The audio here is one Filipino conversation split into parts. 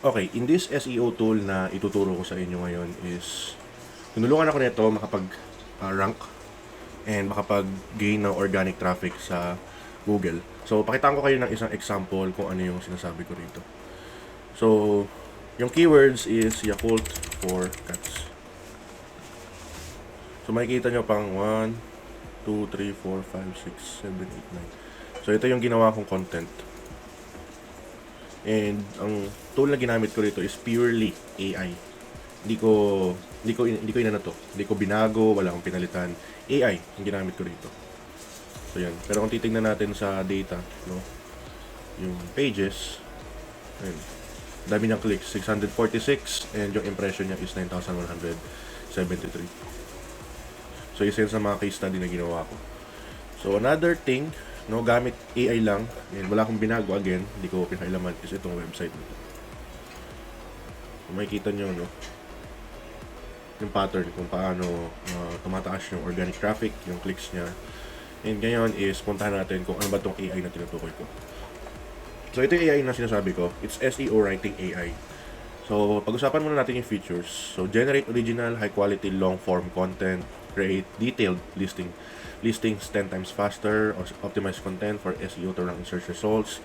Okay, in this SEO tool na ituturo ko sa inyo ngayon is tinulungan ako nito makapag-rank and makapag-gain ng organic traffic sa Google. So, pakitaan ko kayo ng isang example kung ano yung sinasabi ko rito. So, yung keywords is Yakult for cats. So, makikita nyo pang 1, 2, 3, 4, 5, 6, 7, 8, 9. So, ito yung ginawa kong content. And ang tool na ginamit ko rito is purely AI. Hindi ko inano to. Hindi ko binago, wala akong pinalitan. AI ang ginamit ko rito. So yan. Pero kung titingnan natin sa data, no, yung pages, ayun, dami niyang clicks, 646, and yung impression niya is 9,173. So isa yun sa mga case study na ginawa ko. So another thing, no, gamit AI lang, and wala akong binago, again, hindi ko pinailaman, is itong website nito. Kung makikita nyo, no, yung pattern kung paano tumataas yung organic traffic, yung clicks niya. And ngayon is puntahan natin kung ano ba itong AI na tinutukoy ko. So ito yung AI na sinasabi ko, it's SEO writing AI. So pag-usapan muna natin yung features. So generate original, high quality, long form content, create detailed listings 10 times faster, or optimize content for SEO to rank in search results,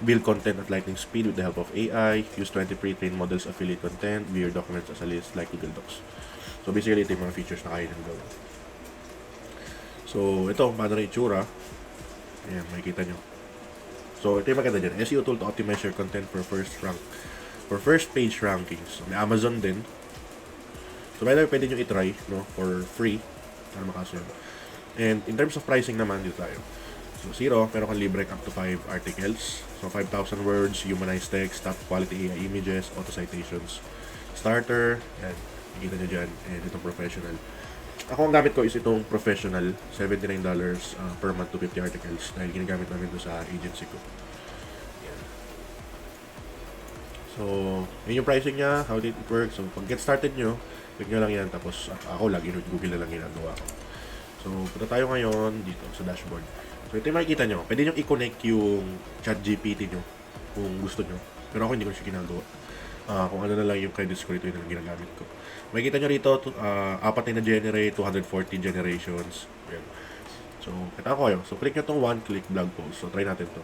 build content at lightning speed with the help of AI, use 20 pre-trained models affiliate content, view your documents as a list like Google Docs. So basically, ito yung mga features na kaya nang gawin. So ito, paano na itsura. Ayan, makikita nyo. So ito yung maganda dyan, SEO tool to optimize your content for first page rankings. So, may Amazon din. So by the way, pwede nyo itry, no, for free para makasunod. And in terms of pricing naman, dito tayo. So 0, pero kang libre up to 5 articles. So 5,000 words, humanized text, top quality AI images, auto citations. Starter, yan, nakikita nyo dyan. And itong professional. Ako ang gamit ko is itong professional, $79 per month to 50 articles dahil ginagamit namin ito sa agency ko. Yan. So, yun yung pricing niya, how did it work. So, pag get started nyo, click nyo lang yan, tapos ako lagi Google na lang ginagawa ko. So, punta tayo ngayon dito sa dashboard. So, ito yung makikita nyo. Pwede nyo i-connect yung ChatGPT nyo kung gusto nyo. Pero ako hindi ko siya ginagawa. Kung ano na lang yung credit score, ito yung ginagamit ko. Makikita nyo rito, apat na generate, 240 generations. Ayan. So, kita ko kayo. So, click nyo itong one-click blog post. So, try natin to.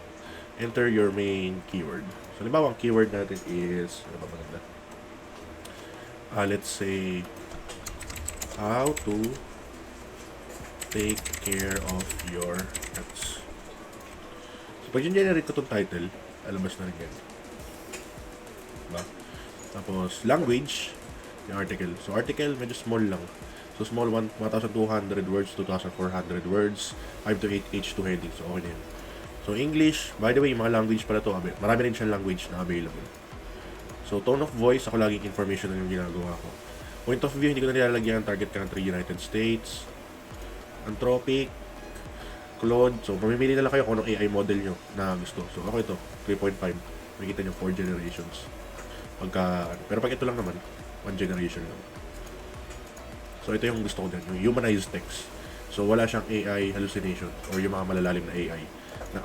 Enter your main keyword. So, halimbawa, ang keyword natin is, ano ba maganda? Let's say, how to take care of your pets. So, pag generate ko itong title, alabas na rin yan. Diba? Tapos, language, yung article. So, article, medyo small lang. So, small 1,200 words, 2,400 words, 5 to 8 H2 headings. So, okay na yun. So, English, by the way, yung mga language pala to, marami rin siyang language na available. So, tone of voice, ako laging information na yung ginagawa ko. Point of view, hindi ko na nilalagyan. Target country, United States. Anthropic, Claude. So, mamimili na lang kayo kung anong AI model nyo na gusto. So, ako ito, 3.5. Makikita nyo, 4 generations. Pero pag ito lang naman, 1 generation lang. So, ito yung gusto ko din, yung humanized text. So, wala siyang AI hallucination or yung mga malalalim na AI.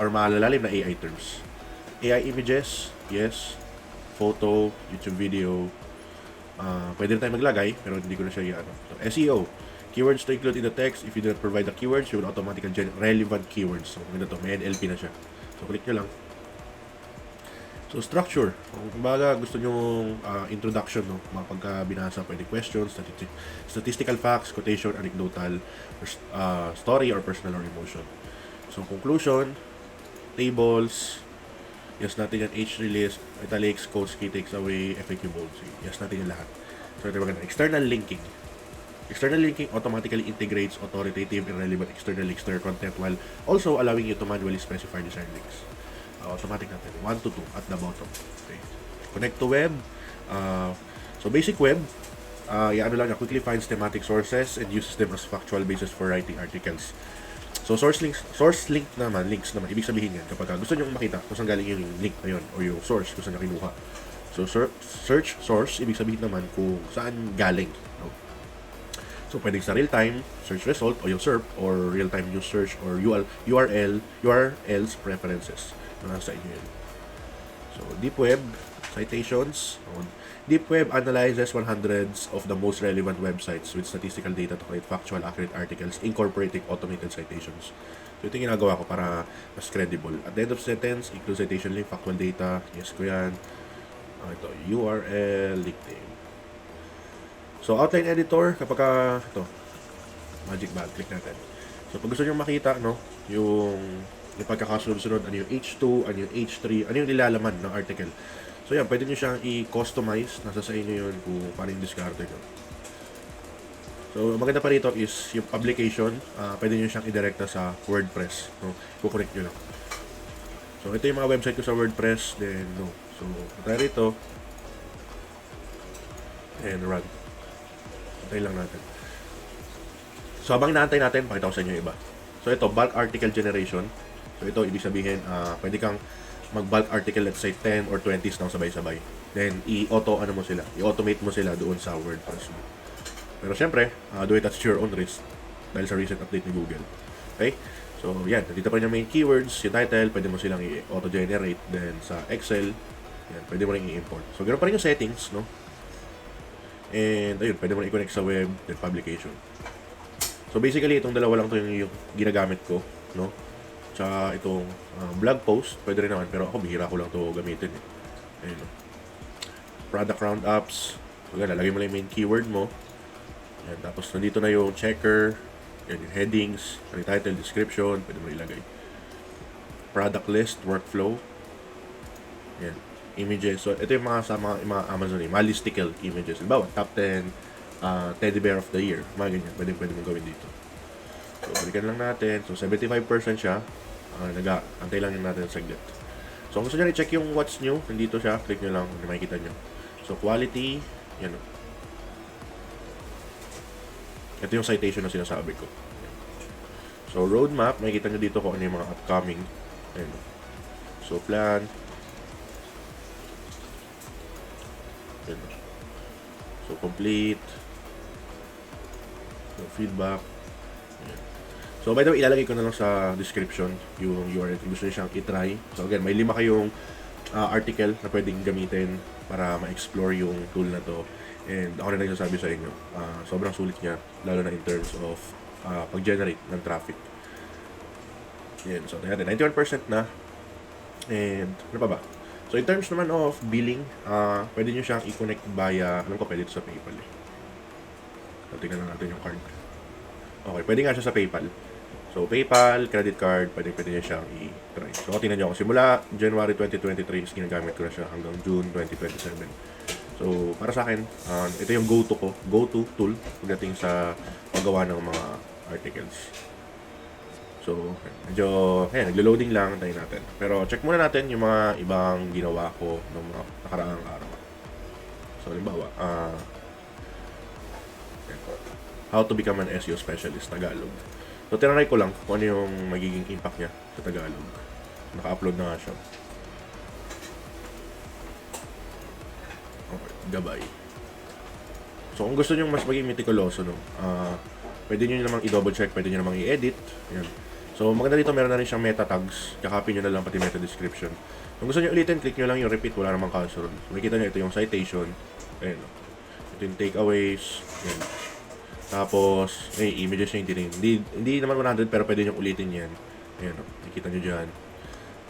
Or malalalim na AI terms. AI images, yes. Photo, YouTube video. Pwede rin tayo maglagay, pero hindi ko na siya i-ano. So, SEO. Keywords to include in the text. If you do not provide the keywords, you will automatically generate relevant keywords. So, maganda to. May NLP na siya. So, click nyo lang. So, structure. Kung kumbaga gusto nyo introduction, no? Mga pagka binasa, pwede questions, statistical facts, quotation, anecdotal, story, or personal or emotion. So, conclusion, tables, yes natin yan, H-release, italics, quotes, key takes away, FAQ bold. So, yes natin yan lahat. So, ito maganda. External linking. External linking automatically integrates authoritative and relevant external links to your content while also allowing you to manually specify desired links. Automatic natin. 1 to 2 at the bottom. Okay. Connect to web. So basic web, ano lang, quickly finds thematic sources and uses them as factual basis for writing articles. So source links naman, ibig sabihin yan kapag gusto nyo makita kung saan galing yung link na yun or yung source kung saan nakinuha. So search source, ibig sabihin naman kung saan galing. No? So, pwedeng sa real-time search result o yung SERP or real-time news search or URL's preferences. Nasa inyo yun. So, deep web, Citations. Deep Web analyzes 100s of the most relevant websites with statistical data to create factual, accurate articles incorporating automated citations. So ito yung ginagawa ko para mas credible. At the end of sentence, include citation link, factual data. Yes ko yan. Ito, URL, link name. So outline editor, kapag ito, magic bag, click natin. So pag gusto nyo makita, no, yung pagkakasunod-sunod, ano yung H2, ano yung H3, ano yung nilalaman ng article. So yan, pwede nyo siyang i-customize. Nasa sa inyo yun kung paano yung discarte nyo. So maganda pa rito is yung publication, pwede nyo siyang i-directa sa WordPress. No? Kukorek nyo lang. So ito yung mga website ko sa WordPress. Then, no. So, tayo rito. And run. Tayo lang natin. So habang inaantay natin, pakita ko sa inyo yung iba. So ito, bulk article generation. So ito, ibig sabihin, pwede kang mag-bulk article, let's say 10 or 20s nang sabay-sabay. Then, i-automate mo sila doon sa WordPress mo. Pero syempre, do it at your own risk dahil sa recent update ni Google. Okay? So, yan. Dito pa rin yung main keywords, yung title, pwede mo silang i-auto-generate. Then, sa Excel, yan, pwede mo rin i-import. So, ganoon pa rin yung settings, no? And, ayun, pwede mo rin i-connect sa web, then publication. So, basically, itong dalawa lang to yung ginagamit ko, no? Tsaka itong blog post, pwede rin naman, pero ako bihira ko lang to gamitin eh. Ayun, no? Product roundups. So, yan, lalagay mo lang yung main keyword mo. Yan, tapos nandito na yung checker, yan, yung headings, yung title, description, pwede mo ilagay. Product list, workflow. Yan, images. So, ito yung mga Amazon, mga listicle images. Halimbawa, top 10 teddy bear of the year. Mga ganyan, pwede mong gawin dito. So, balikan lang natin. So, 75% siya. Antay lang natin saglit. So, kung gusto nyo i-check yung what's new, nandito siya. Click nyo lang, makikita nyo. So, quality, yan. Ito yung citation na sinasabi ko. So, roadmap, makikita nyo dito kung ano yung mga upcoming. Ayan. So, plan. Ayan. So, complete. So, feedback. Ayan. So, by the way, ilalagay ko na lang sa description yung URL kung gusto nyo siyang itry. So, again, may 5 kayong article na pwedeng gamitin para ma-explore yung tool na to. And ako na nagsasabi sa inyo, sobrang sulit niya, lalo na in terms of pag-generate ng traffic. Yan, so natin, 91% na. And ano pa ba? So in terms naman of billing, pwede nyo siyang i-connect via, alam ko pwede ito sa PayPal eh. So tingnan lang natin yung card. Okay, pwede nga siya sa PayPal. So PayPal, credit card, pwede nyo siyang i-try. So tingnan nyo, simula January 2023 is ginagamit ko na siya hanggang June 2027. So, para sa akin, ito yung go-to tool pagdating sa paggawa ng mga articles. So, medyo, naglo-loading lang, tayo natin. Pero, check muna natin yung mga ibang ginawa ko ng mga nakaraang araw. So, halimbawa, how to become an SEO specialist, Tagalog. So, tinanay ko lang kung ano yung magiging impact niya sa Tagalog. Naka-upload na nga siya. Okay, gabay. So, kung gusto nyo mas maging meticuloso, no, pwede nyo namang i-double check, pwede nyo namang i-edit. Yan. So, maganda dito, meron na rin siyang meta tags. Kakopy nyo na lang pati meta description. Kung gusto nyo ulitin, click nyo lang yung repeat, wala namang cancel. So, makikita nyo, ito yung citation. Ayan. Ito yung takeaways. Ayan. Tapos, images nyo, hindi naman 100, pero pwede nyo ulitin yan. Ayan, nakikita nyo dyan.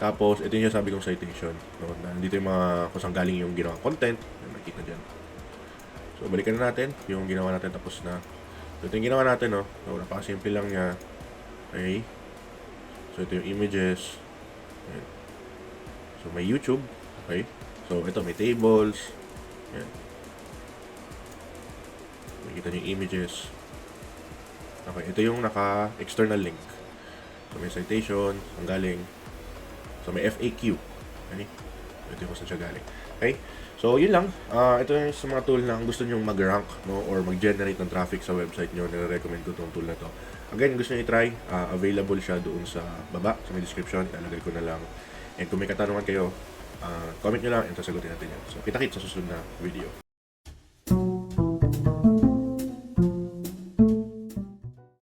Tapos, ito yung sabi kong citation. No? Nandito yung mga kung saan galing yung ginawang content. Nakikita dyan. So, balikan na natin yung ginawa natin tapos na. So, ito yung ginawa natin, no? So, napaka-simple lang niya. Okay. So, ito yung images. Ayan. So, may YouTube. Okay. So, ito, may tables. Ayan. Nakikita nyo yung images. Okay. Ito yung naka-external link. So, may citation. Ang galing. So, may FAQ. Okay? Ito yung kung saan siya galing. Okay? So, yun lang. Ito yung sa mga tool na gusto nyo mag-rank, no? Or mag-generate ng traffic sa website nyo. Nire-recommend ko itong tool na to. Again, gusto nyo i-try. Available siya doon sa baba, sa may description. Ilalagay ko na lang. And kung may katanungan kayo, comment nyo lang and sasagutin natin yan. So, kita-kits sa susunod na video.